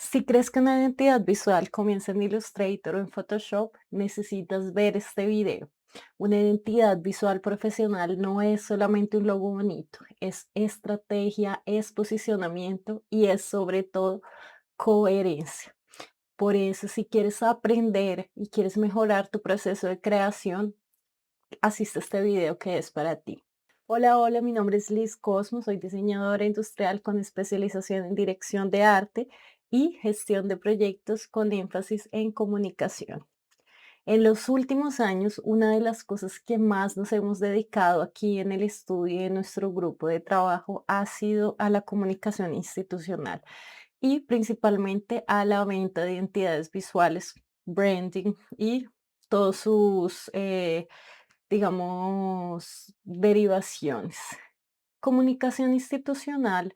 Si crees que una identidad visual comienza en Illustrator o en Photoshop, necesitas ver este video. Una identidad visual profesional no es solamente un logo bonito, es estrategia, es posicionamiento y es sobre todo coherencia. Por eso, si quieres aprender y quieres mejorar tu proceso de creación, asiste a este video que es para ti. Hola, hola, mi nombre es Liz Cosmo, soy diseñadora industrial con especialización en dirección de arte y gestión de proyectos con énfasis en comunicación. En los últimos años, una de las cosas que más nos hemos dedicado aquí en el estudio y en nuestro grupo de trabajo ha sido a la comunicación institucional y principalmente a la venta de identidades visuales, branding y todos sus digamos, derivaciones. Comunicación institucional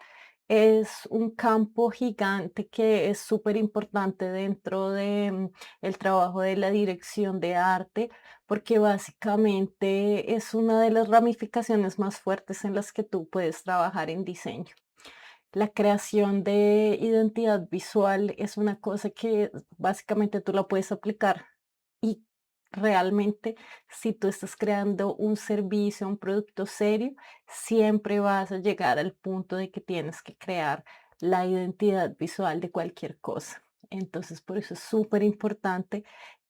es un campo gigante que es súper importante dentro de el trabajo de la dirección de arte, porque básicamente es una de las ramificaciones más fuertes en las que tú puedes trabajar en diseño. La creación de identidad visual es una cosa que básicamente tú la puedes aplicar y realmente si tú estás creando un servicio, un producto serio, siempre vas a llegar al punto de que tienes que crear la identidad visual de cualquier cosa. Entonces, por eso es súper importante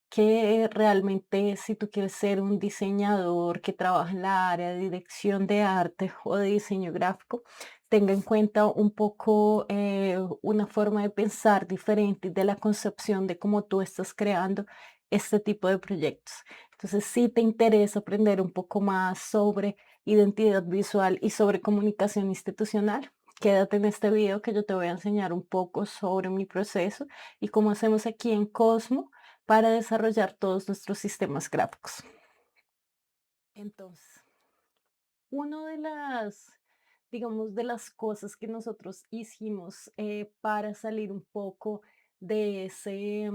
que realmente si tú quieres ser un diseñador que trabaja en la área de dirección de arte o de diseño gráfico, tenga en cuenta un poco una forma de pensar diferente de la concepción de cómo tú estás creando este tipo de proyectos. Entonces, si te interesa aprender un poco más sobre identidad visual y sobre comunicación institucional, quédate en este video que yo te voy a enseñar un poco sobre mi proceso y cómo hacemos aquí en Cosmo para desarrollar todos nuestros sistemas gráficos. Entonces, una de las, digamos, de las cosas que nosotros hicimos para salir un poco de ese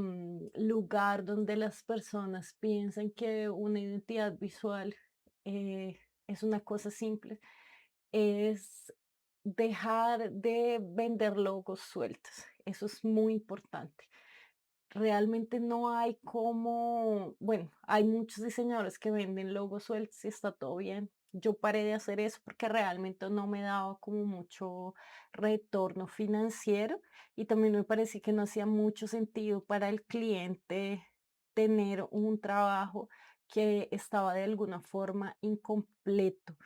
lugar donde las personas piensan que una identidad visual es una cosa simple, es dejar de vender logos sueltos. Eso es muy importante. Realmente no hay como, bueno, hay muchos diseñadores que venden logos sueltos y está todo bien. Yo paré de hacer eso porque realmente no me daba como mucho retorno financiero y también me parecía que no hacía mucho sentido para el cliente tener un trabajo que estaba de alguna forma incompleto.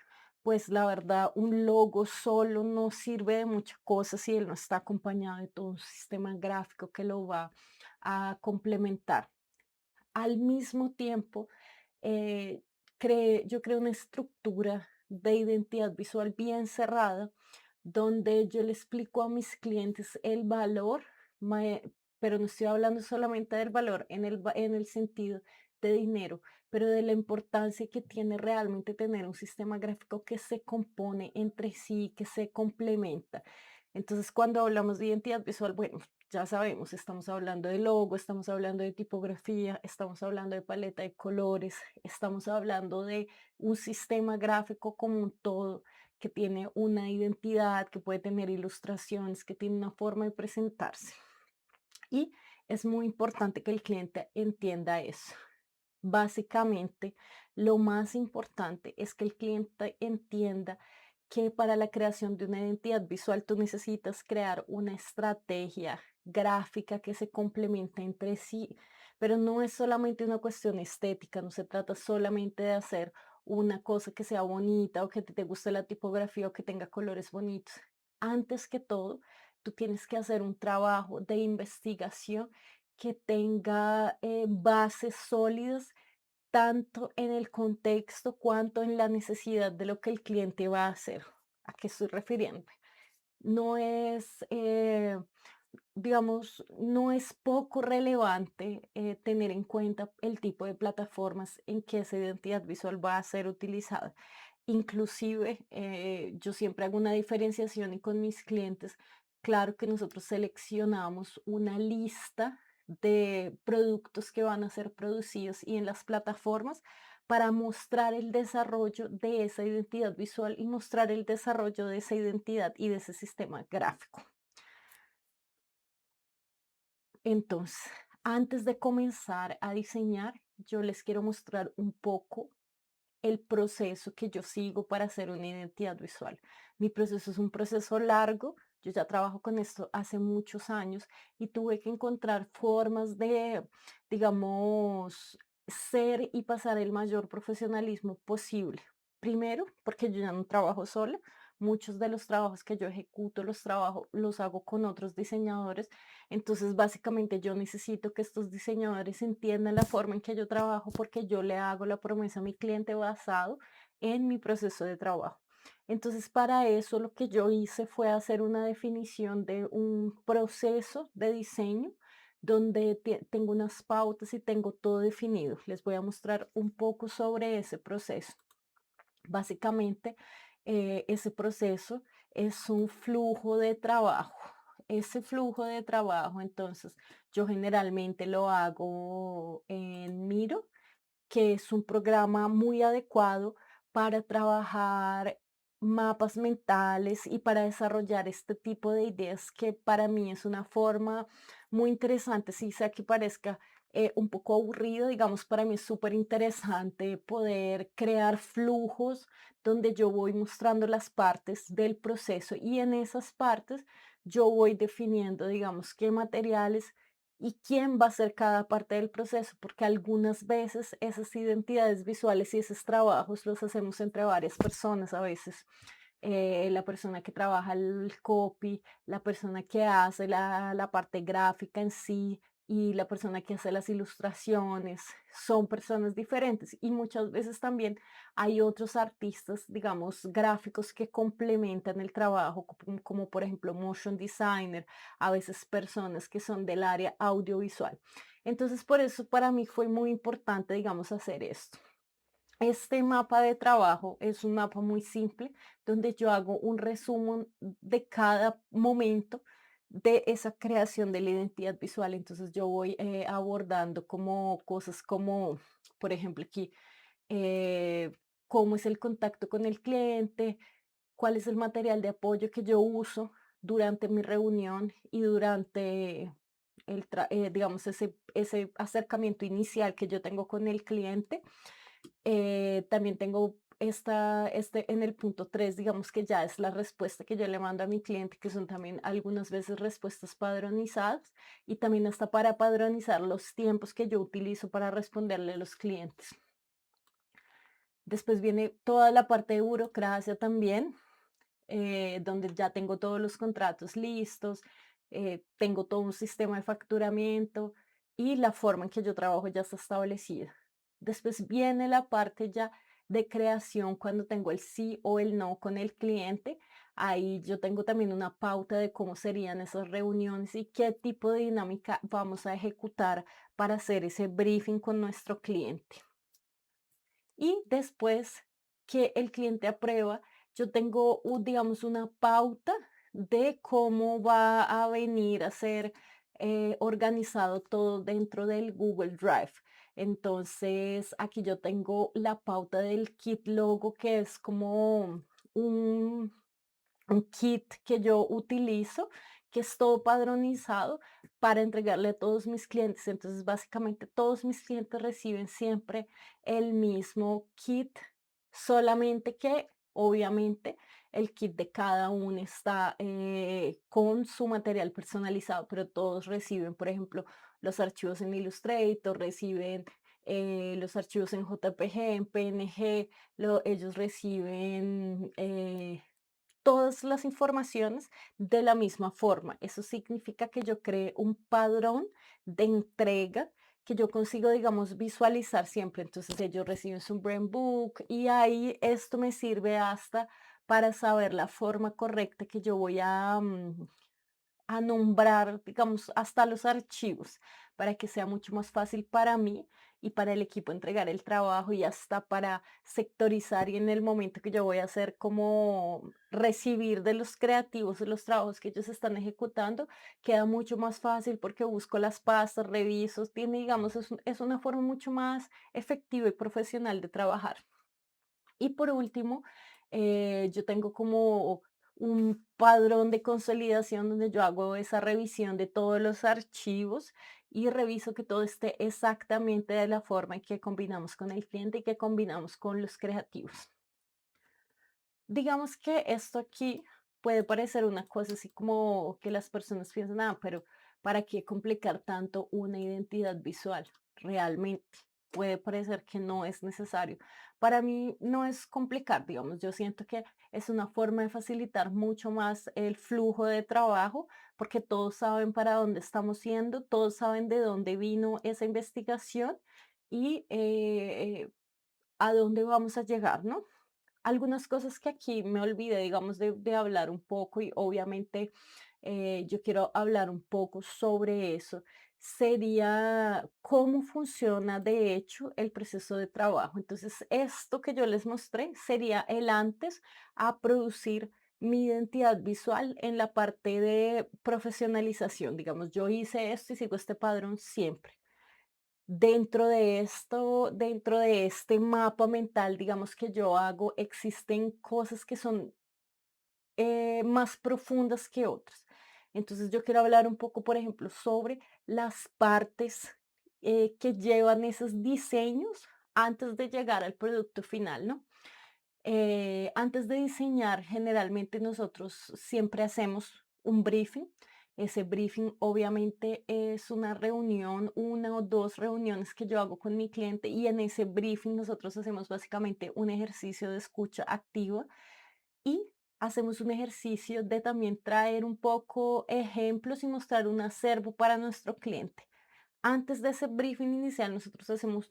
Pues la verdad, un logo solo no sirve de muchas cosas si él no está acompañado de todo un sistema gráfico que lo va a complementar. Al mismo tiempo, eh, yo creo una estructura de identidad visual bien cerrada, donde yo le explico a mis clientes el valor, pero no estoy hablando solamente del valor en el sentido de dinero, pero de la importancia que tiene realmente tener un sistema gráfico que se compone entre sí, que se complementa. Entonces, cuando hablamos de identidad visual, bueno, ya sabemos, estamos hablando de logo, estamos hablando de tipografía, estamos hablando de paleta de colores, estamos hablando de un sistema gráfico como un todo que tiene una identidad, que puede tener ilustraciones, que tiene una forma de presentarse. Y es muy importante que el cliente entienda eso. Básicamente, lo más importante es que el cliente entienda que para la creación de una identidad visual tú necesitas crear una estrategia gráfica que se complemente entre sí, pero no es solamente una cuestión estética, no se trata solamente de hacer una cosa que sea bonita o que te guste la tipografía o que tenga colores bonitos. Antes que todo, tú tienes que hacer un trabajo de investigación que tenga bases sólidas tanto en el contexto cuanto en la necesidad de lo que el cliente va a hacer. ¿A qué estoy refiriendo? No es, digamos, no es poco relevante tener en cuenta el tipo de plataformas en que esa identidad visual va a ser utilizada. Inclusive, yo siempre hago una diferenciación y con mis clientes, claro que nosotros seleccionamos una lista de productos que van a ser producidos y en las plataformas para mostrar el desarrollo de esa identidad visual y mostrar el desarrollo de esa identidad y de ese sistema gráfico. Entonces, antes de comenzar a diseñar, yo les quiero mostrar un poco el proceso que yo sigo para hacer una identidad visual. Mi proceso es un proceso largo. Yo ya trabajo con esto hace muchos años y tuve que encontrar formas de, digamos, ser y pasar el mayor profesionalismo posible. Primero, porque yo ya no trabajo sola. Muchos de los trabajos que yo ejecuto los hago con otros diseñadores. Entonces, básicamente yo necesito que estos diseñadores entiendan la forma en que yo trabajo porque yo le hago la promesa a mi cliente basado en mi proceso de trabajo. Entonces, para eso lo que yo hice fue hacer una definición de un proceso de diseño donde tengo unas pautas y tengo todo definido. Les voy a mostrar un poco sobre ese proceso. Básicamente, ese proceso es un flujo de trabajo. Ese flujo de trabajo, entonces, yo generalmente lo hago en Miro, que es un programa muy adecuado para trabajar mapas mentales y para desarrollar este tipo de ideas que para mí es una forma muy interesante. Sí, sea que parezca un poco aburrido, digamos, para mí es súper interesante poder crear flujos donde yo voy mostrando las partes del proceso y en esas partes yo voy definiendo, digamos, qué materiales y quién va a hacer cada parte del proceso, porque algunas veces esas identidades visuales y esos trabajos los hacemos entre varias personas a veces. La persona que trabaja el copy, la persona que hace la parte gráfica en sí y la persona que hace las ilustraciones, son personas diferentes y muchas veces también hay otros artistas, digamos, gráficos que complementan el trabajo, como por ejemplo motion designer, a veces personas que son del área audiovisual. Entonces, por eso para mí fue muy importante, digamos, hacer esto. Este mapa de trabajo es un mapa muy simple donde yo hago un resumen de cada momento de esa creación de la identidad visual. Entonces yo voy abordando como cosas como, por ejemplo, aquí, eh, cómo es el contacto con el cliente, cuál es el material de apoyo que yo uso durante mi reunión y durante digamos, ese acercamiento inicial que yo tengo con el cliente. También tengo en el punto 3, digamos que ya es la respuesta que yo le mando a mi cliente, que son también algunas veces respuestas padronizadas y también hasta para padronizar los tiempos que yo utilizo para responderle a los clientes. Después viene toda la parte de burocracia también, donde ya tengo todos los contratos listos, tengo todo un sistema de facturamiento y la forma en que yo trabajo ya está establecida. Después viene la parte ya de creación cuando tengo el sí o el no con el cliente. Ahí yo tengo también una pauta de cómo serían esas reuniones y qué tipo de dinámica vamos a ejecutar para hacer ese briefing con nuestro cliente. Y después que el cliente aprueba, yo tengo, digamos, una pauta de cómo va a venir a ser organizado todo dentro del Google Drive. Entonces, aquí yo tengo la pauta del kit logo, que es como un un kit que yo utilizo, que es todo padronizado para entregarle a todos mis clientes. Entonces, básicamente todos mis clientes reciben siempre el mismo kit, solamente que obviamente el kit de cada uno está con su material personalizado, pero todos reciben, por ejemplo, los archivos en Illustrator, reciben los archivos en JPG, en PNG, ellos reciben todas las informaciones de la misma forma. Eso significa que yo creé un padrón de entrega que yo consigo, digamos, visualizar siempre. Entonces ellos reciben su Brain Book y ahí esto me sirve hasta para saber la forma correcta que yo voy a nombrar, digamos, hasta los archivos, para que sea mucho más fácil para mí y para el equipo entregar el trabajo y hasta para sectorizar y en el momento que yo voy a hacer como recibir de los creativos los trabajos que ellos están ejecutando, queda mucho más fácil porque busco las pastas, reviso, tiene, digamos, es una forma mucho más efectiva y profesional de trabajar. Y por último, yo tengo como un padrón de consolidación donde yo hago esa revisión de todos los archivos y reviso que todo esté exactamente de la forma en que combinamos con el cliente y que combinamos con los creativos. Digamos que esto aquí puede parecer una cosa así como que las personas piensan, pero ¿para qué complicar tanto una identidad visual? Realmente puede parecer que no es necesario. Para mí no es complicar, digamos, yo siento que es una forma de facilitar mucho más el flujo de trabajo porque todos saben para dónde estamos yendo, todos saben de dónde vino esa investigación y a dónde vamos a llegar, ¿no? Algunas cosas que aquí me olvidé, digamos, de hablar un poco y obviamente yo quiero hablar un poco sobre eso, sería cómo funciona de hecho el proceso de trabajo. Entonces, esto que yo les mostré sería el antes a producir mi identidad visual en la parte de profesionalización. Digamos, yo hice esto y sigo este padrón siempre. Dentro de esto, dentro de este mapa mental, digamos que yo hago, existen cosas que son más profundas que otras. Entonces yo quiero hablar un poco, por ejemplo, sobre las partes que llevan esos diseños antes de llegar al producto final, ¿no? Antes de diseñar, generalmente nosotros siempre hacemos un briefing. Ese briefing obviamente es una reunión, una o dos reuniones que yo hago con mi cliente y en ese briefing nosotros hacemos básicamente un ejercicio de escucha activa y hacemos un ejercicio de también traer un poco ejemplos y mostrar un acervo para nuestro cliente. Antes de ese briefing inicial, nosotros hacemos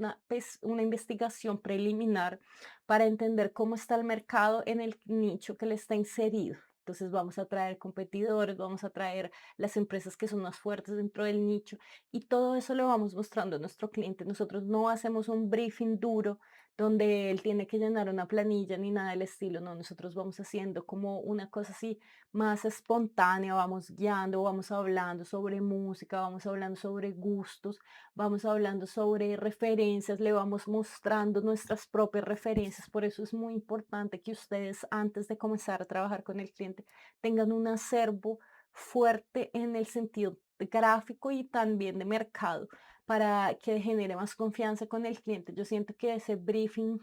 una investigación preliminar para entender cómo está el mercado en el nicho que le está inserido. Entonces vamos a traer competidores, vamos a traer las empresas que son más fuertes dentro del nicho y todo eso lo vamos mostrando a nuestro cliente. Nosotros no hacemos un briefing duro donde él tiene que llenar una planilla ni nada del estilo, no, nosotros vamos haciendo como una cosa así más espontánea, vamos guiando, vamos hablando sobre música, vamos hablando sobre gustos, vamos hablando sobre referencias, le vamos mostrando nuestras propias referencias. Por eso es muy importante que ustedes antes de comenzar a trabajar con el cliente tengan un acervo fuerte en el sentido de gráfico y también de mercado para que genere más confianza con el cliente. Yo siento que ese briefing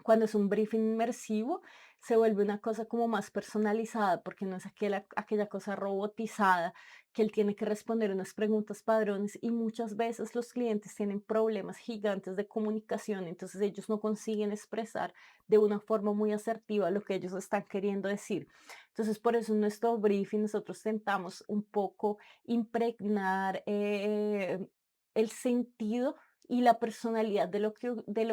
cuando es un briefing inmersivo, se vuelve una cosa como más personalizada, porque no es aquella cosa robotizada que él tiene que responder unas preguntas padrones y muchas veces los clientes tienen problemas gigantes de comunicación, entonces ellos no consiguen expresar de una forma muy asertiva lo que ellos están queriendo decir. Entonces, por eso en nuestro briefing nosotros tentamos un poco impregnar el sentido y la personalidad de lo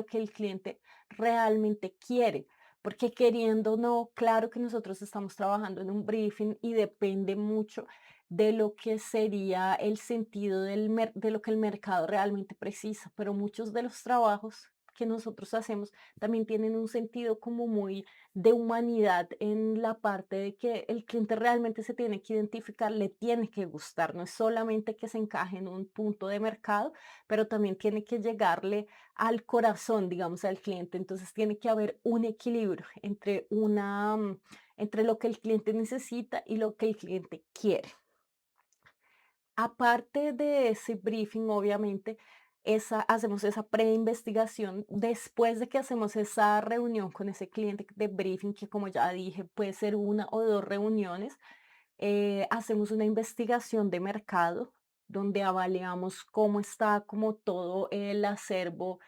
que el cliente realmente quiere. Porque queriendo o no, claro que nosotros estamos trabajando en un briefing y depende mucho de lo que sería el sentido de lo que el mercado realmente precisa, pero muchos de los trabajos que nosotros hacemos también tienen un sentido como muy de humanidad en la parte de que el cliente realmente se tiene que identificar, le tiene que gustar, no es solamente que se encaje en un punto de mercado, pero también tiene que llegarle al corazón, digamos, al cliente. Entonces tiene que haber un equilibrio entre entre lo que el cliente necesita y lo que el cliente quiere. Aparte de ese briefing, obviamente, hacemos esa preinvestigación después de que hacemos esa reunión con ese cliente de briefing, que como ya dije, puede ser una o dos reuniones. Hacemos una investigación de mercado donde avaliamos cómo está como todo el acervo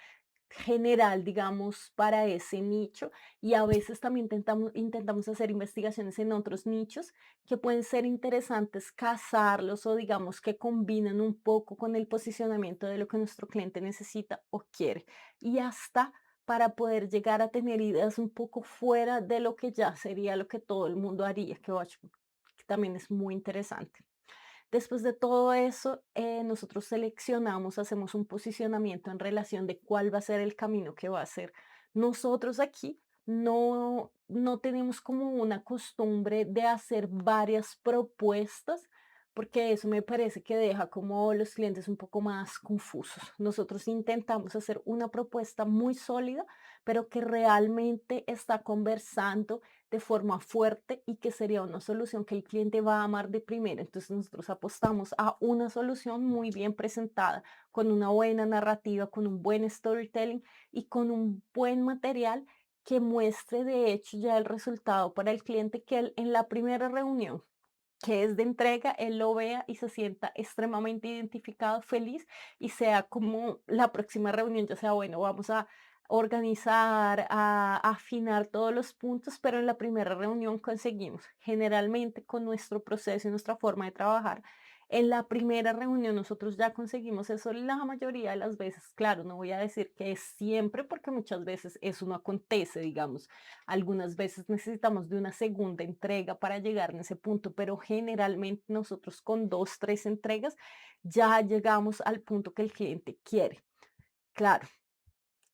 general, digamos, para ese nicho y a veces también intentamos hacer investigaciones en otros nichos que pueden ser interesantes casarlos o digamos que combinan un poco con el posicionamiento de lo que nuestro cliente necesita o quiere y hasta para poder llegar a tener ideas un poco fuera de lo que ya sería lo que todo el mundo haría, que también es muy interesante. Después de todo eso, nosotros seleccionamos, hacemos un posicionamiento en relación de cuál va a ser el camino que va a ser. Nosotros aquí no tenemos como una costumbre de hacer varias propuestas, porque eso me parece que deja como los clientes un poco más confusos. Nosotros intentamos hacer una propuesta muy sólida, pero que realmente está conversando de forma fuerte y que sería una solución que el cliente va a amar de primera. Entonces nosotros apostamos a una solución muy bien presentada, con una buena narrativa, con un buen storytelling y con un buen material que muestre de hecho ya el resultado para el cliente, que él en la primera reunión que es de entrega, él lo vea y se sienta extremadamente identificado, feliz, y sea como la próxima reunión, ya sea, bueno, vamos a organizar, a afinar todos los puntos, pero en la primera reunión conseguimos, generalmente con nuestro proceso y nuestra forma de trabajar, en la primera reunión nosotros ya conseguimos eso la mayoría de las veces. Claro, no voy a decir que es siempre, porque muchas veces eso no acontece, digamos. Algunas veces necesitamos de una segunda entrega para llegar en ese punto, pero generalmente nosotros con 2, 3 entregas ya llegamos al punto que el cliente quiere. Claro,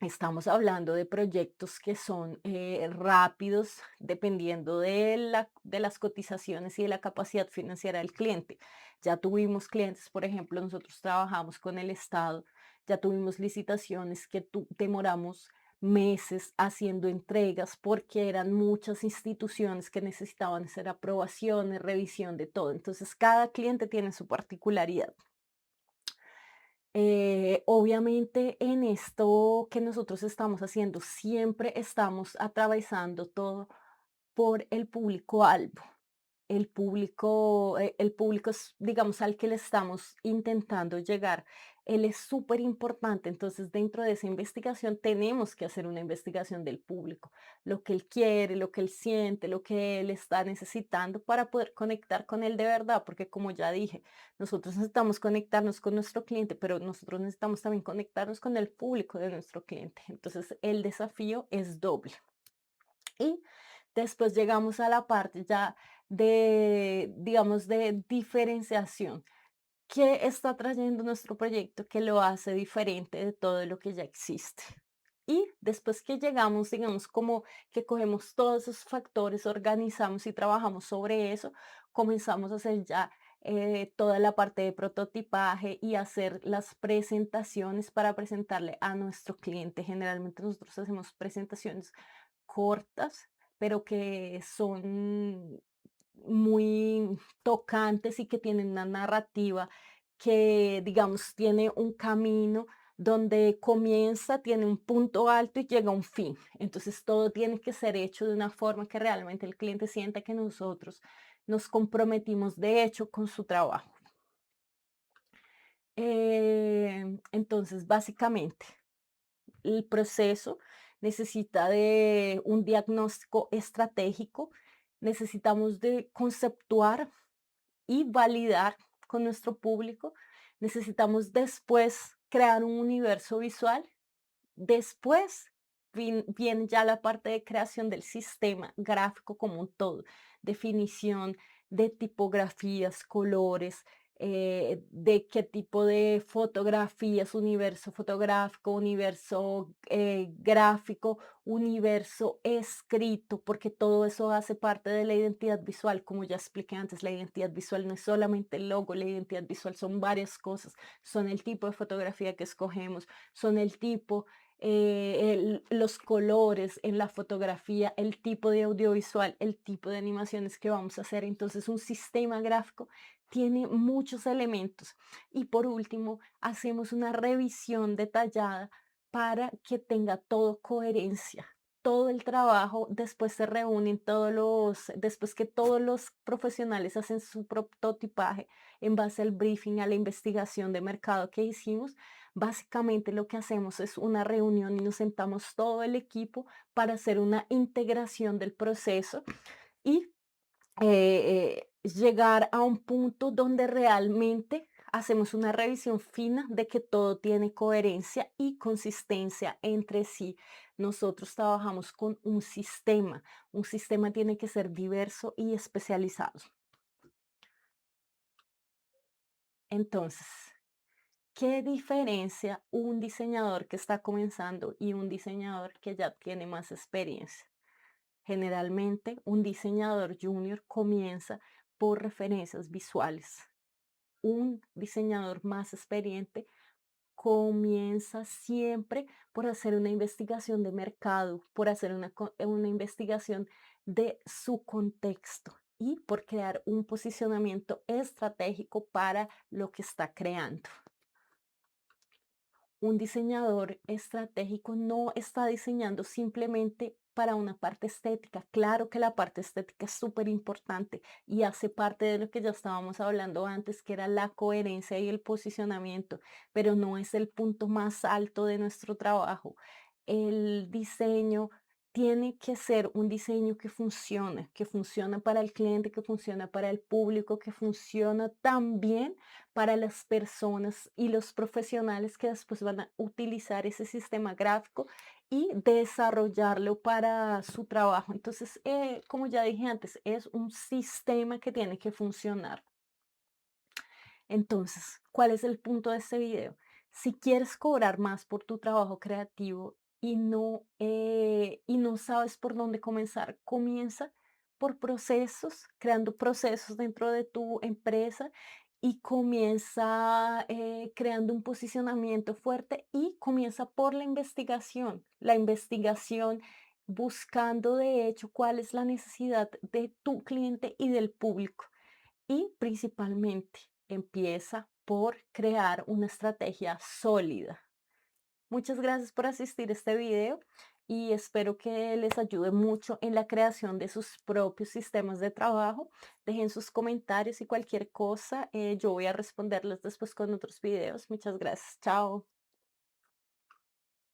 estamos hablando de proyectos que son rápidos dependiendo de las cotizaciones y de la capacidad financiera del cliente. Ya tuvimos clientes, por ejemplo, nosotros trabajamos con el Estado, ya tuvimos licitaciones que demoramos meses haciendo entregas porque eran muchas instituciones que necesitaban hacer aprobaciones, revisión de todo. Entonces, cada cliente tiene su particularidad. Obviamente en esto que nosotros estamos haciendo, siempre estamos atravesando todo por el público albo. El público es, digamos, al que le estamos intentando llegar. Él es súper importante. Entonces, dentro de esa investigación tenemos que hacer una investigación del público, lo que él quiere, lo que él siente, lo que él está necesitando para poder conectar con él de verdad, porque como ya dije, nosotros necesitamos conectarnos con nuestro cliente, pero nosotros necesitamos también conectarnos con el público de nuestro cliente. Entonces, el desafío es doble. Y después llegamos a la parte ya de, digamos, de diferenciación. ¿Qué está trayendo nuestro proyecto que lo hace diferente de todo lo que ya existe? Y después que llegamos, digamos, como que cogemos todos esos factores, organizamos y trabajamos sobre eso, comenzamos a hacer ya toda la parte de prototipaje y hacer las presentaciones para presentarle a nuestro cliente. Generalmente nosotros hacemos presentaciones cortas, pero que son muy tocantes y que tienen una narrativa que, digamos, tiene un camino donde comienza, tiene un punto alto y llega a un fin. Entonces, todo tiene que ser hecho de una forma que realmente el cliente sienta que nosotros nos comprometimos de hecho con su trabajo. Entonces, básicamente, el proceso necesita de un diagnóstico estratégico, necesitamos de conceptuar y validar con nuestro público, necesitamos después crear un universo visual. Después viene ya la parte de creación del sistema gráfico como un todo, definición de tipografías, colores, de qué tipo de fotografías, universo fotográfico, universo gráfico, universo escrito, porque todo eso hace parte de la identidad visual. Como ya expliqué antes, la identidad visual no es solamente el logo, la identidad visual son varias cosas, son el tipo de fotografía que escogemos, son el tipo los colores en la fotografía, el tipo de audiovisual, el tipo de animaciones que vamos a hacer. Entonces, un sistema gráfico tiene muchos elementos. Y por último, hacemos una revisión detallada para que tenga todo coherencia. Todo el trabajo, después se reúnen después que todos los profesionales hacen su prototipaje en base al briefing, a la investigación de mercado que hicimos. Básicamente lo que hacemos es una reunión y nos sentamos todo el equipo para hacer una integración del proceso y llegar a un punto donde realmente hacemos una revisión fina de que todo tiene coherencia y consistencia entre sí. Nosotros trabajamos con un sistema. Un sistema tiene que ser diverso y especializado. Entonces, ¿qué diferencia un diseñador que está comenzando y un diseñador que ya tiene más experiencia? Generalmente, un diseñador junior comienza por referencias visuales. Un diseñador más experiente comienza siempre por hacer una investigación de mercado, por hacer una investigación de su contexto y por crear un posicionamiento estratégico para lo que está creando. Un diseñador estratégico no está diseñando simplemente para una parte estética. Claro que la parte estética es súper importante y hace parte de lo que ya estábamos hablando antes, que era la coherencia y el posicionamiento, pero no es el punto más alto de nuestro trabajo. El diseño tiene que ser un diseño que funciona para el cliente, que funciona para el público, que funciona también para las personas y los profesionales que después van a utilizar ese sistema gráfico y desarrollarlo para su trabajo. Entonces, como ya dije antes, es un sistema que tiene que funcionar. Entonces, ¿cuál es el punto de este video? Si quieres cobrar más por tu trabajo creativo y no sabes por dónde comenzar, comienza por procesos, creando procesos dentro de tu empresa y comienza creando un posicionamiento fuerte y comienza por la investigación buscando de hecho cuál es la necesidad de tu cliente y del público. Y principalmente empieza por crear una estrategia sólida. Muchas gracias por asistir a este video y espero que les ayude mucho en la creación de sus propios sistemas de trabajo. Dejen sus comentarios y cualquier cosa, yo voy a responderles después con otros videos. Muchas gracias. Chao.